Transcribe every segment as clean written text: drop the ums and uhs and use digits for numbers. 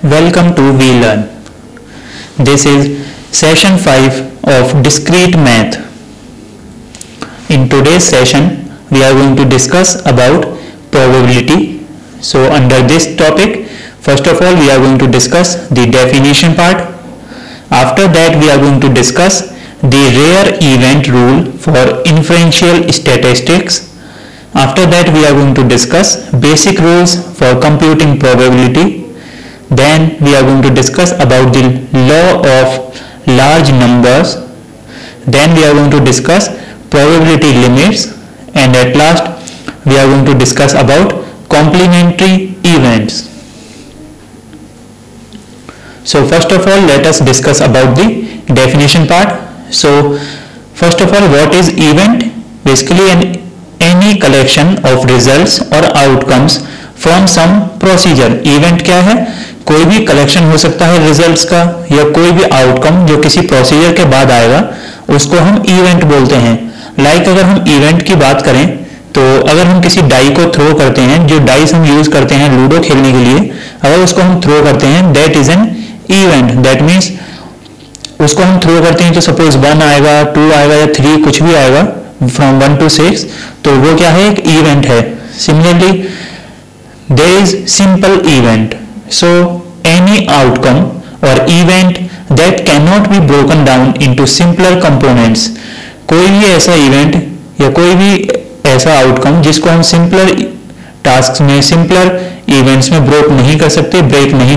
Welcome to VLearn. This is session 5 of discrete math. In today's session, we are going to discuss about probability. So under this topic, first of all, we are going to discuss the definition part. After that, we are going to discuss the rare event rule for inferential statistics. After that, we are going to discuss basic rules for computing probability. Then we are going to discuss about the law of large numbers. Then we are going to discuss probability limits, and at last we are going to discuss about complementary events. So first of all, let us discuss about the definition part. So first of all, what is event? Basically any collection of results or outcomes from some procedure. Event क्या है? कोई भी collection हो सकता है results का या कोई भी आउटकम जो किसी प्रोसीजर के बाद आएगा, उसको हम इवेंट बोलते हैं. लाइक अगर हम इवेंट की बात करें तो अगर हम किसी डाई को थ्रो करते हैं, जो डाइस हम यूज करते हैं लूडो खेलने के लिए, अगर उसको हम थ्रो करते हैं that is an event. That means उसको हम थ्रो करते हैं तो सपोज 1 आएगा, 2 आएगा या 3 कुछ भी आएगा फ्रॉम 1 to 6, तो वो क्या है? एक इवेंट है. Similarly there is simple event. So any outcome or event that cannot be broken down into simpler components. कोई भी ऐसा इवेंट या कोई भी ऐसा आउटकम जिसको हम सिंपलर टास्क में, सिंपलर इवेंट्स में ब्रेक नहीं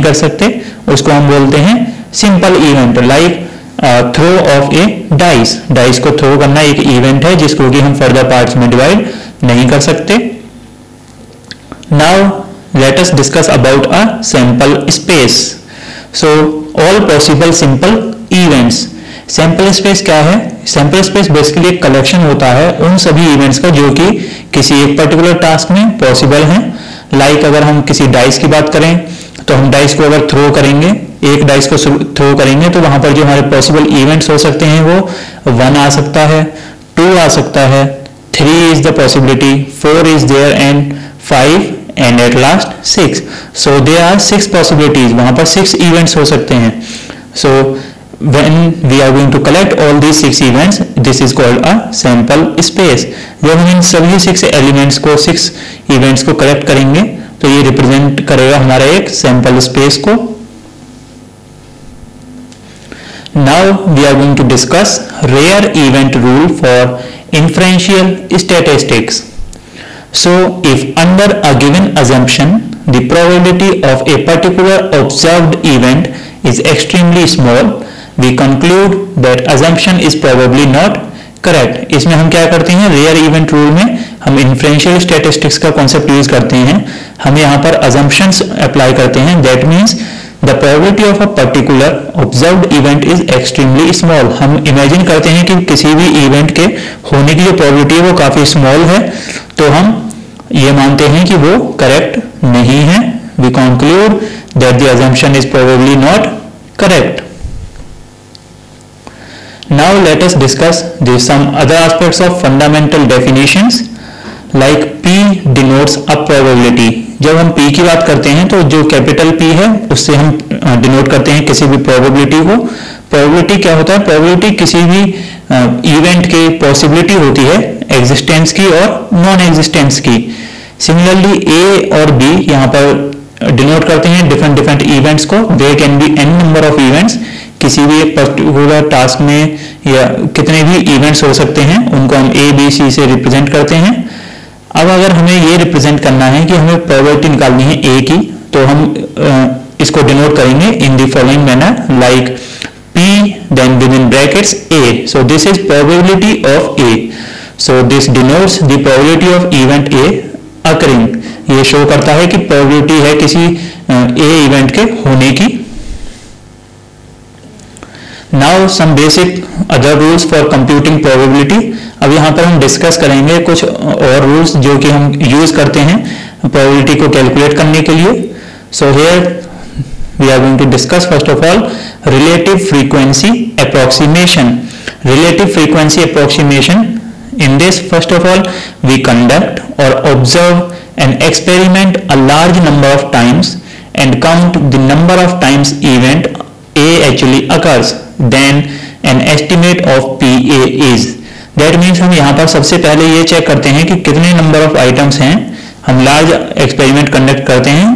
कर सकते, उसको हम बोलते हैं simple event. Like throw of a dice. Dice को थ्रो करना एक इवेंट है जिसको कि हम फर्दर पार्ट्स में डिवाइड नहीं कर सकते. Now let us discuss about a sample space. So all possible simple events. Sample space क्या है? Sample space basically एक कलेक्शन होता है उन सभी इवेंट्स का जो कि किसी एक पर्टिकुलर टास्क में पॉसिबल हैं. लाइक अगर हम किसी डाइस की बात करें तो हम डाइस को अगर थ्रो करेंगे, एक डाइस को थ्रो करेंगे तो वहां पर जो हमारे पॉसिबल इवेंट्स हो सकते हैं वो 1 आ सकता है, 2 आ सकता है, 3 is the possibility, 4 is there and 5 and at last 6. So there are 6 possibilities. वहां पर 6 events हो सकते हैं. So when we are going to collect all these 6 events, this is called a sample space. जब हम इन सभी 6 elements को, 6 events को collect करेंगे तो ये represent करेगा हमारा एक sample space को. Now we are going to discuss rare event rule for inferential statistics. So if under a given assumption the probability of a particular observed event is extremely small, we conclude that assumption is probably not correct. इसमें हम क्या करते हैं? Rare event rule में हम inferential statistics का concept use करते हैं. हम यहाँ पर assumptions अप्लाई करते हैं. That means the probability of a particular observed event is extremely small. हम इमेजिन करते हैं कि किसी भी इवेंट के होने की जो प्रोबेबिलिटी है वो काफी स्मॉल है, तो हम ये मानते हैं कि वो करेक्ट नहीं है. We conclude that the assumption is probably not correct. Now let us discuss some other aspects of fundamental definitions. Like P denotes a probability. जब हम P की बात करते हैं तो जो कैपिटल P है उससे हम डिनोट करते हैं किसी भी प्रोबेबिलिटी को. प्रोबेबिलिटी क्या होता है? प्रोबेबिलिटी किसी भी इवेंट की पॉसिबिलिटी होती है एग्जिस्टेंस की और नॉन एग्जिस्टेंस की. सिमिलरली A और B यहाँ पर डिनोट करते हैं डिफरेंट इवेंट्स को. They can be n number of events. किसी भी एक पर्टिकुलर टास्क में या कितने भी इवेंट्स हो सकते हैं, उनको हम A, B, C से रिप्रेजेंट करते हैं. अब अगर हमें ये रिप्रेजेंट करना है कि हमें प्रोबेबिलिटी निकालनी है A की, तो हम इसको डिनोट करेंगे in the following manner. Like P then within brackets A. So this is probability of A. So this denotes the probability of event A occurring. ये शो करता है कि प्रोबेबिलिटी है किसी A इवेंट के होने की. Now some basic other rules for computing probability. अब यहाँ पर हम डिस्कस करेंगे कुछ और रूल्स जो कि हम यूज करते हैं प्रोबेबिलिटी को कैलकुलेट करने के लिए. So here we are going to discuss first of all relative frequency approximation. Relative frequency approximation. In this, first of all, we conduct or observe an experiment a large number of times and count the number of times event A actually occurs, then an estimate of PA is. That means हम यहाँ पर सबसे पहले ये check करते हैं कि कितने नंबर ऑफ आइटम्स हैं, हम लार्ज एक्सपेरिमेंट कंडक्ट करते हैं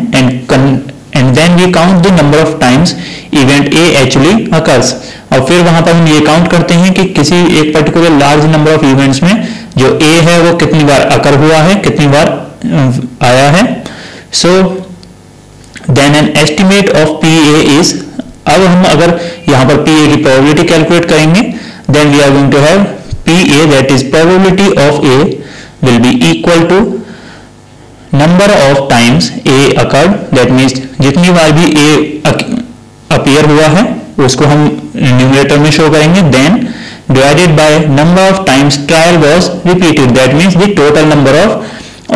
and then we count the number of times event A actually occurs. और फिर वहां पर हम ये काउंट करते हैं कि किसी एक particular large number of events में जो A है वो कितनी बार अकर हुआ है, कितनी बार आया है. So then an estimate of PA is, अब हम अगर यहाँ पर PA की प्रोबेबिलिटी कैलकुलेट करेंगे, then we are going to have PA, that is probability of A will be equal to number of times A occurred. That means जितनी बार भी A appear हुआ है उसको हम न्यूमरेटर में शो करेंगे, then divided by number of times trial was repeated. That means the total number of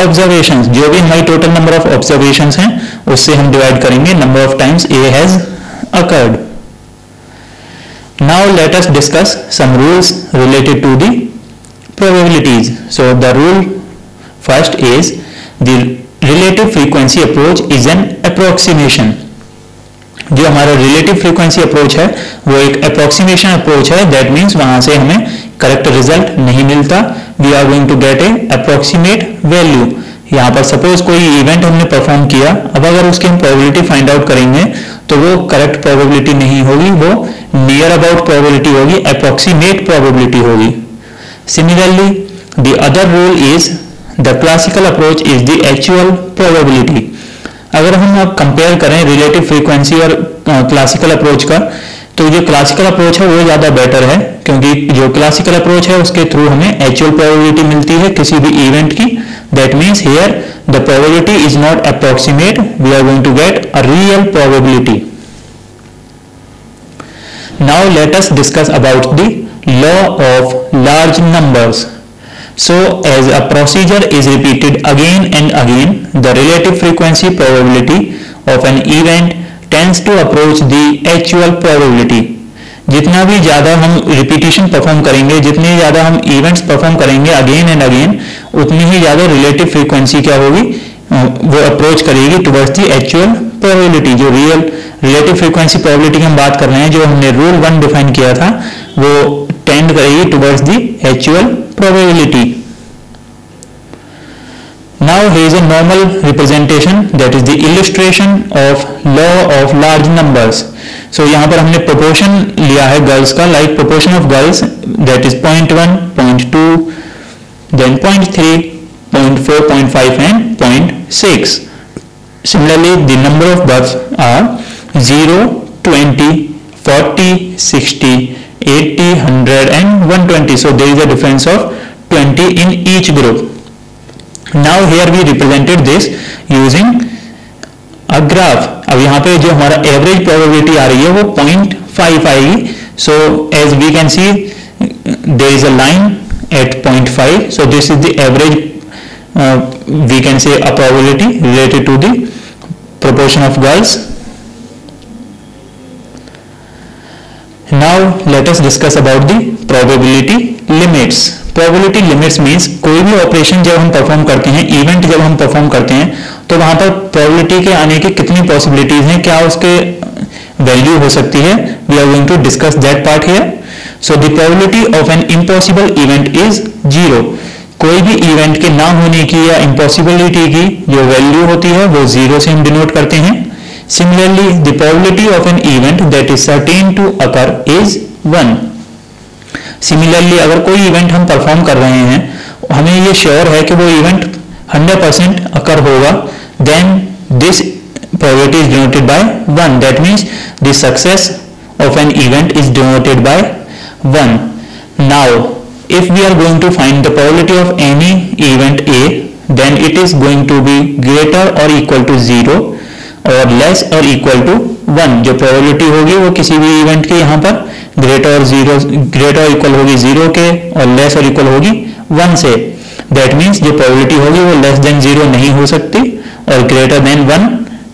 observations, जो भी हमारी total number of observations हैं उससे हम डिवाइड करेंगे number of times A has occurred. Now let us discuss some rules related to the probabilities. So the rule first is the relative frequency approach is an approximation. जो हमारा relative frequency approach है वो एक approximation approach है. That means वहां से हमें correct result नहीं मिलता. We are going to get a approximate value. यहाँ पर suppose कोई event हमने perform किया, अब अगर उसकी हम probability find out करेंगे तो वो correct probability नहीं होगी, वो near about probability होगी, approximate probability होगी. Similarly, the other rule is the classical approach is the actual probability. अगर हम अब कंपेयर करें रिलेटिव फ्रीक्वेंसी और क्लासिकल अप्रोच का, तो जो क्लासिकल अप्रोच है वो ज़्यादा बेटर है, क्योंकि जो क्लासिकल अप्रोच है उसके थ्रू हमें एक्चुअल प्रोबेबिलिटी मिलती है किसी भी इवेंट की. That means here the probability is not approximate, we are going to get a real probability. Now let us discuss about the law of large numbers. So as a procedure is repeated again and again, the relative frequency probability of an event tends to approach the actual probability. जितना भी ज़्यादा हम repetition perform करेंगे, जितने ज़्यादा हम events perform करेंगे again and again, उतनी ही ज़्यादा रिलेटिव फ्रीक्वेंसी क्या होगी, वो अप्रोच करेगी टुवर्ड्स द एक्चुअल प्रोबेबिलिटी. जो रिलेटिव फ्रीक्वेंसी प्रोबेबिलिटी की हम बात कर रहे हैं, जो हमने रूल 1 डिफाइन किया था, वो टेंड करेगी towards the actual probability. Now here is a normal representation, that is the illustration of law of large numbers. So यहाँ पर हमने proportion लिया है girls का, like proportion of girls, that is 0.1, 0.2, then 0.3, 0.4, 0.5 and 0.6. Similarly, the number of births are 0, 20, 40, 60, 80, 100 and 120. So there is a difference of 20 in each group. Now here we represented this using a graph. अब यहाँ पे जो हमारा average probability आ रही है वो 0.5 आएगी. So as we can see there is a line at 0.5. So this is the average we can say a probability related to the proportion of girls. Now let us discuss about the probability limits. Probability limits means कोई भी operation जब हम perform करते हैं, event जब हम perform करते हैं, तो वहां पर प्रोबेबिलिटी के आने की कितनी पॉसिबिलिटीज हैं, क्या उसके वैल्यू हो सकती है. We are going to discuss that part here. So the probability of an impossible event is 0. कोई भी इवेंट के ना होने की या इम्पॉसिबिलिटी की जो वैल्यू होती है वो 0 से हम डिनोट करते हैं. Similarly, the probability of an event that is certain to occur is 1. Similarly, अगर कोई इवेंट हम परफॉर्म कर रहे हैं, हमें ये श्योर है कि वो इवेंट 100% अकर होगा, then this probability is denoted by 1. That means the success of an event is denoted by 1. Now, if we are going to find the probability of any event A, then it is going to be greater or equal to 0 और less और equal to 1. जो probability होगी वो किसी भी event के यहाँ पर ग्रेटर और इक्वल होगी 0 के और लेस और इक्वल होगी 1 से. दैट मीन्स जो प्रोबेबिलिटी होगी वो लेस देन 0 नहीं हो सकती और ग्रेटर देन 1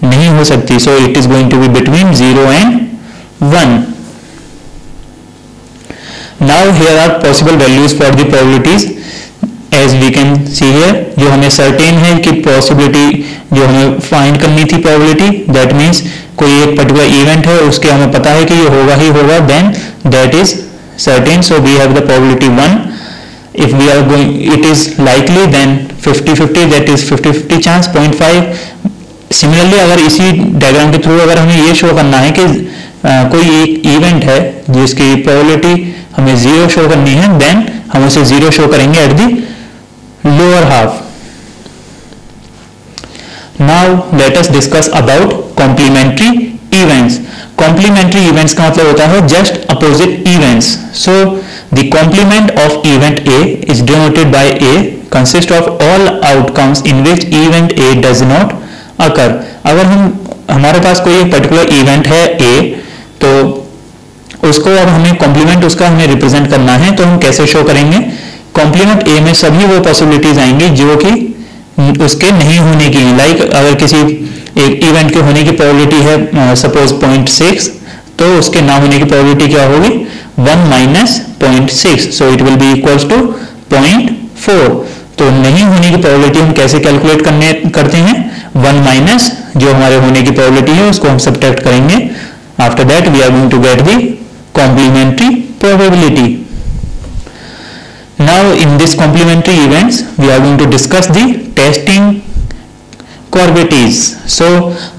नहीं हो सकती. So it is going to be between 0 and 1. Now here are possible values for the probabilities. As as we can see here, जो हमें सर्टेन है कि पॉसिबिलिटी जो हमें फाइंड करनी थी प्रोबेबिलिटी, दैट मीन्स कोई एक पर्टिकुलर इवेंट है उसके हमें पता है कि ये होगा ही होगा, then that is certain, so we have the probability 1. If we are going, it is likely, then 50-50, that is 50-50 chance, 0.5. Similarly अगर इसी डायग्राम के थ्रू अगर हमें ये शो करना है कि कोई एक इवेंट है जिसकी प्रोबेबिलिटी हमें 0 शो करनी है, देन हम उसे 0 शो करेंगे at the lower half. Now let us discuss about complementary events. Complementary events का मतलब होता है just opposite events. So the complement of event A is denoted by A consist of all outcomes in which event A does not occur. अगर हमारे पास कोई एक particular event है A, तो उसको अब हमें कॉम्प्लीमेंट उसका हमें रिप्रेजेंट करना है, तो हम कैसे शो करेंगे? कॉम्प्लीमेंट A में सभी वो पॉसिबिलिटीज आएंगी जो कि उसके नहीं होने की, लाइक अगर किसी एक इवेंट के होने की प्रोबेबिलिटी है सपोज 0.6, तो उसके ना होने की प्रोबेबिलिटी क्या होगी? 1 minus 0.6, so it will be equals to 0.4. तो नहीं होने की प्रोबेबिलिटी हम कैसे कैलकुलेट करते हैं? 1 माइनस जो हमारे होने की प्रोबेबिलिटी है उसको हम सब्ट्रैक्ट करेंगे. After that we are going to get the complementary probability. Now in this complementary events we are going to discuss the testing Corbetes. So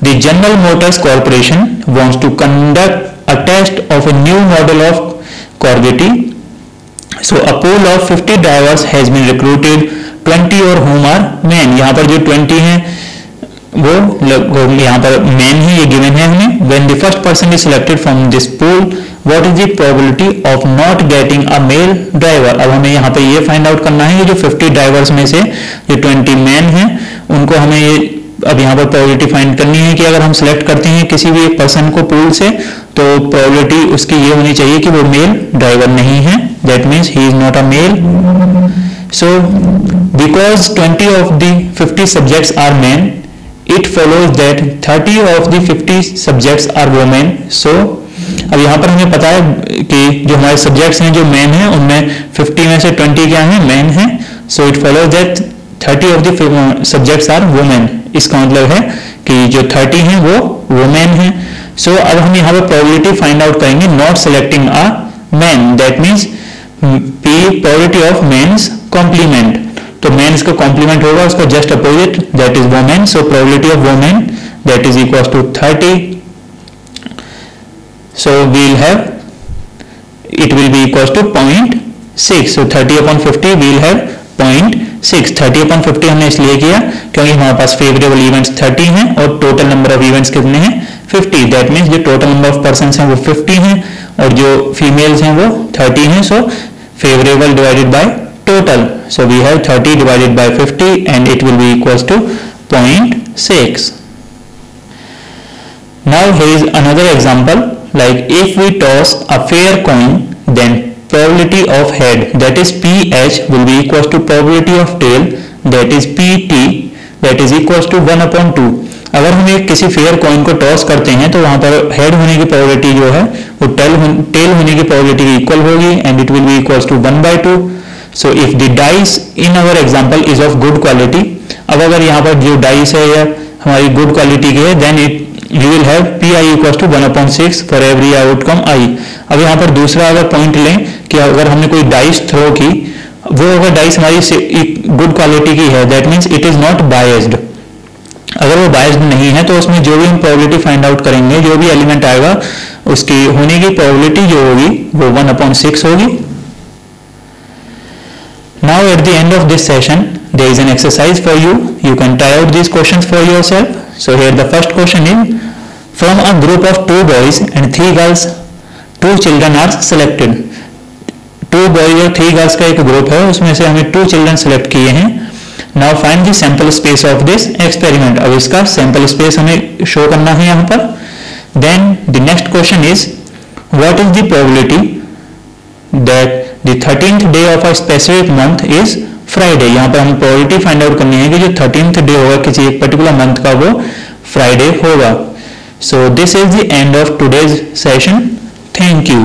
the General Motors Corporation wants to conduct a test of a new model of Corvette. So a pool of 50 drivers has been recruited, 20 और whom are men. यहाँ पर जो 20 हैं वो यहाँ पर men है, ये given है हमें. When the first person is selected from this pool, what is the probability of not getting a male driver? अब हमें यहाँ पर ये find out करना है कि जो 50 drivers में से जो 20 men हैं उनको हमें ये अब यहाँ पर प्रोबेबिलिटी फाइंड करनी है कि अगर हम सिलेक्ट करते हैं किसी भी एक पर्सन को पूल से, तो प्रोबेबिलिटी उसकी ये होनी चाहिए कि वो मेल ड्राइवर नहीं है, that means he is not a male. So because 20 of the 50 subjects are men, it follows that 30 of the 50 subjects are women. So अब यहाँ पर हमें पता है कि जो हमारे सब्जेक्ट्स हैं जो मेन हैं उनमें 50 में से 20 क्या है? मेन है. So it follows that 30 of the subjects are women. इसका मतलब है कि जो 30 हैं वो वुमेन हैं. सो अब हम यहाँ पर प्रोबेबिलिटी फाइंड आउट करेंगे not selecting a man, that means probability of men's complement. तो मेन्स का कॉम्प्लीमेंट होगा उसका just opposite, that is women. So probability of women that is equal to 30. So we'll have it will be equal to 0.6. सो 30 upon 50 we'll have 0.6. 30 upon 50 हमने इसलिए किया क्योंकि हमारे पास फेवरेबल इवेंट्स 30 हैं और टोटल नंबर ऑफ इवेंट्स कितने हैं? 50. दैट मीन्स जो टोटल नंबर ऑफ पर्सन्स हैं वो 50 हैं और जो फीमेल्स हैं वो 30 हैं. So favourable divided by total, so we have 30 divided by 50 and it will be equals to 0.6. Now here is another example, like if we toss a fair coin, then probability of head, that is PH, will be equals to probability of tail, that is PT, that is equals to 1 upon 2. अगर हम एक किसी fair coin को toss करते हैं तो वहां पर हेड होने की प्रोबेबिलिटी जो है वो टेल होने की प्रोबेबिलिटी की इक्वल होगी and it will be equals to 1/2. So if the dice in our example is of good quality, अब अगर यहाँ पर जो डाइस है या हमारी गुड क्वालिटी की है, then it you will have PI equals to 1/6 for every outcome I. अब यहाँ पर दूसरा अगर पॉइंट लें कि अगर हमने कोई डाइस थ्रो की, वो अगर डाइस हमारी गुड क्वालिटी की है, that means it is not biased. अगर वो बायस्ड नहीं है तो उसमें जो भी हम प्रोबेबिलिटी फाइंड आउट करेंगे, जो भी एलिमेंट आएगा उसकी होने की प्रोबेबिलिटी जो होगी वो 1/6 होगी. Now at the end of this session there is an exercise for you. You can try out these questions for yourself. So here the first question is, from a group of 2 boys and 3 girls, 2 children are selected. 2 boys और 3 girls का एक group है, उसमें से हमें 2 children select किए हैं. Now find the sample space of this experiment. अब इसका sample space हमें show करना है यहाँ पर. Then the next question is, what is the probability that the 13th day of a specific month is Friday. यहाँ पर हमें प्रोबेबिलिटी फाइंड आउट करनी है कि जो 13th डे होगा किसी एक पर्टिकुलर मंथ का वो फ्राइडे होगा. So this is the end of today's session. Thank you.